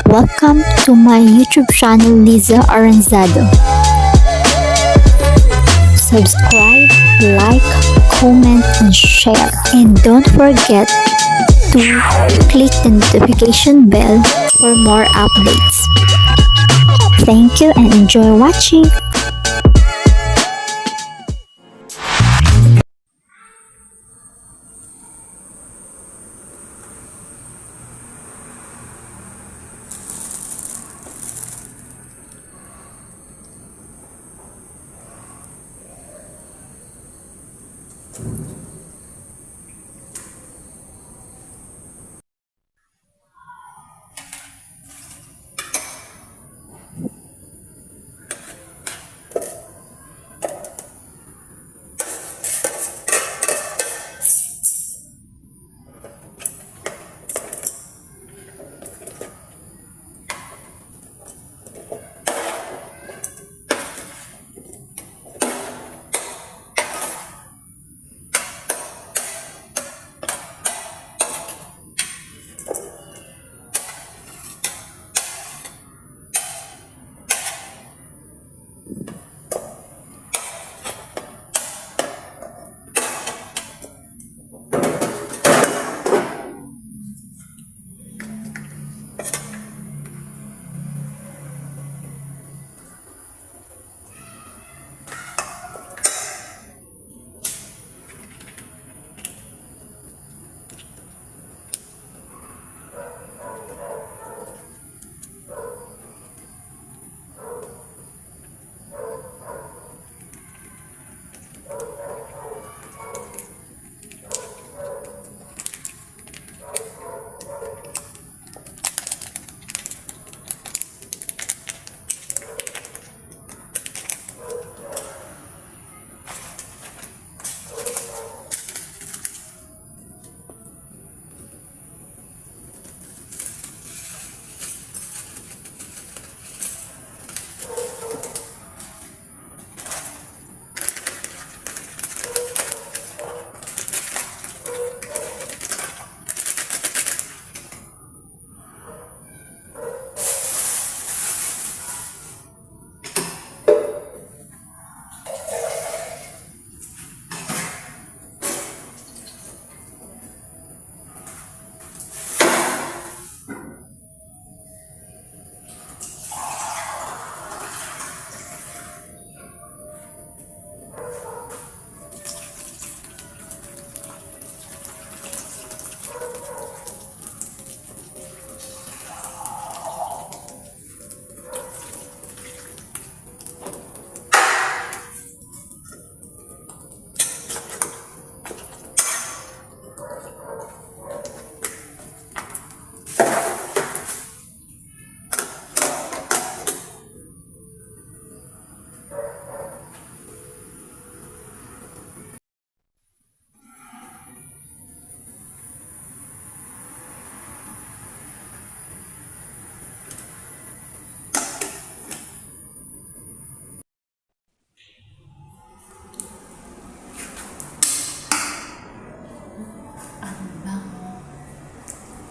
welcome to my YouTube channel, Liza Aranzado. Subscribe, like, comment, and share. And don't forget to click the notification bell for more updates. Thank you and enjoy watching.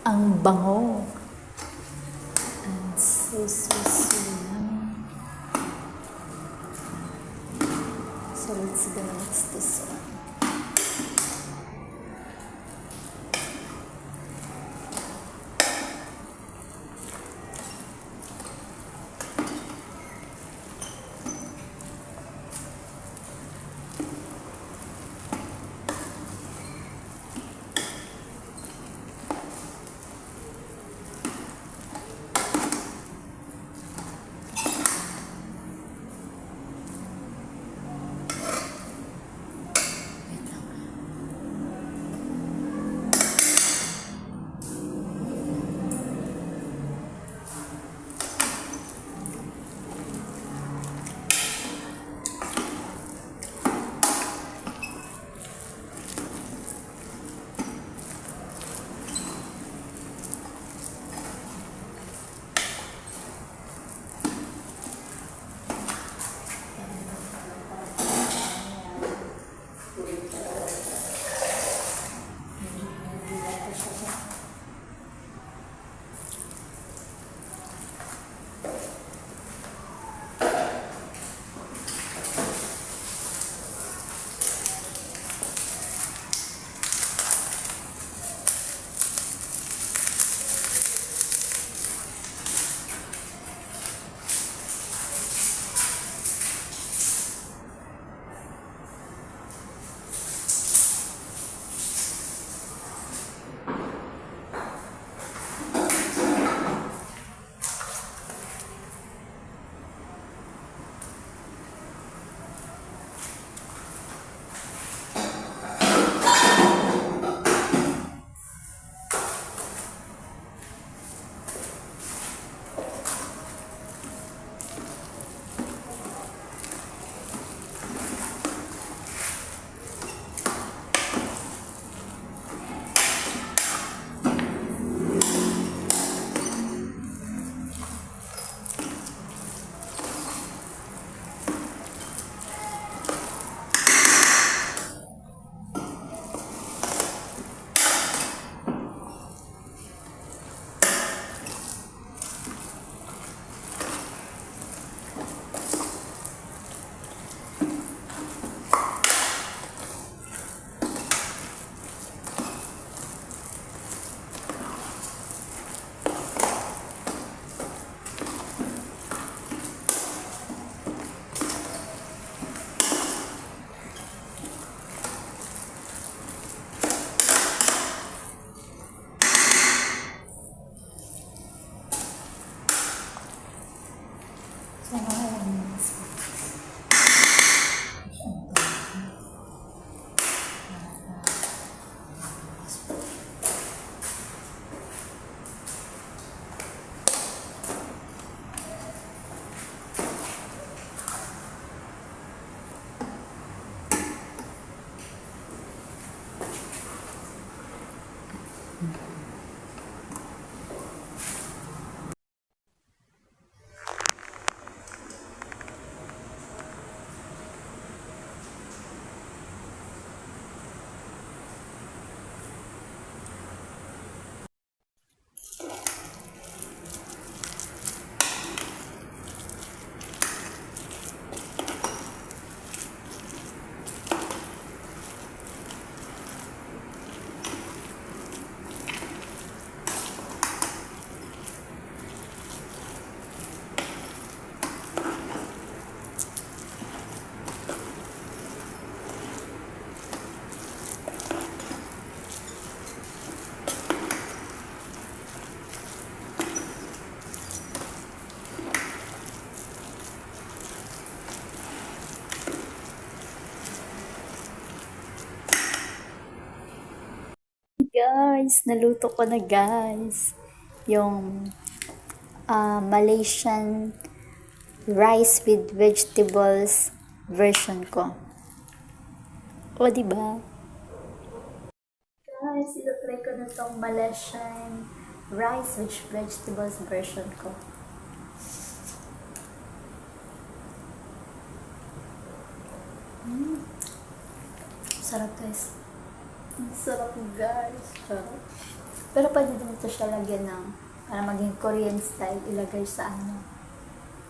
Ang bango. And so yummy. So let's go mix this one. Guys, naluto ko na guys. Yung Malaysian rice with vegetables version ko. O, diba? Guys, ilo-try ko na tong Malaysian rice with vegetables version ko. Sarap guys. Ang sarap guys. Sarap. Pero pwede din ito siya lagyan ng, para maging Korean style, ilagay sa ano.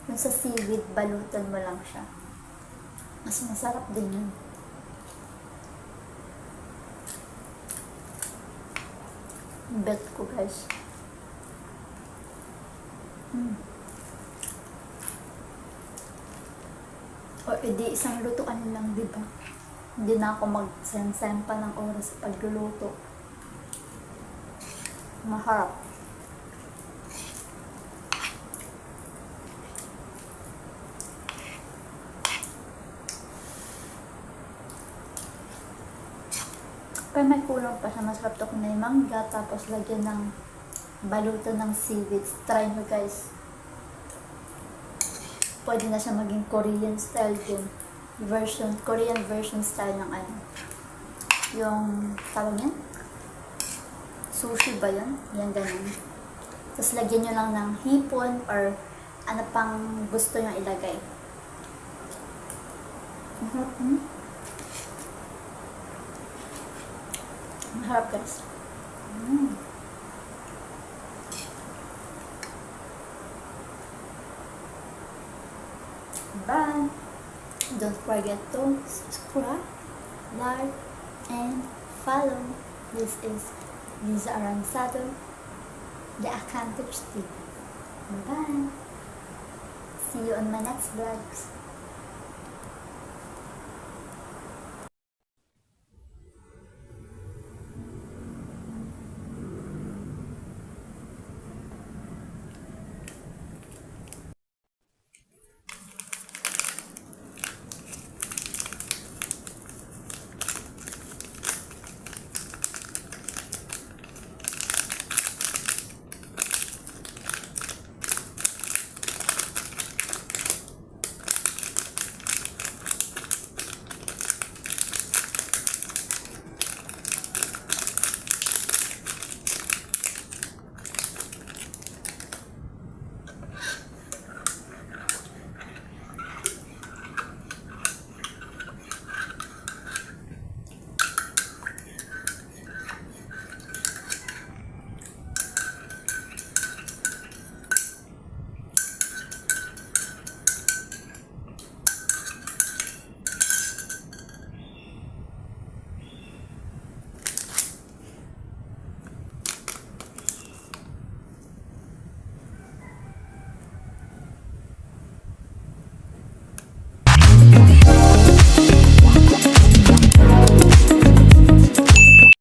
Yung sa seaweed, balutan mo lang siya. Mas masarap din yun. Bet ko guys. O edi isang lutuan lang, diba? Hindi na ako mag-sayang pa ng oras sa pagluluto. Maharap. Pero may kulang pa siya. Masarap to kung may mangga, tapos lagyan ng balutan ng seaweed. Try mo guys. Pwede na siya maging Korean style din. Korean version style ng ano. Yung, tawag yan? Sushi ba yun? Yan, ganun. Tapos lagyan nyo lang ng hipon or ano pang gusto nyo ilagay. Maharap guys. Bye! Don't forget to subscribe, like, and follow. This is Liza Aransado, the Accounteachtv. Bye! See you on my next vlogs.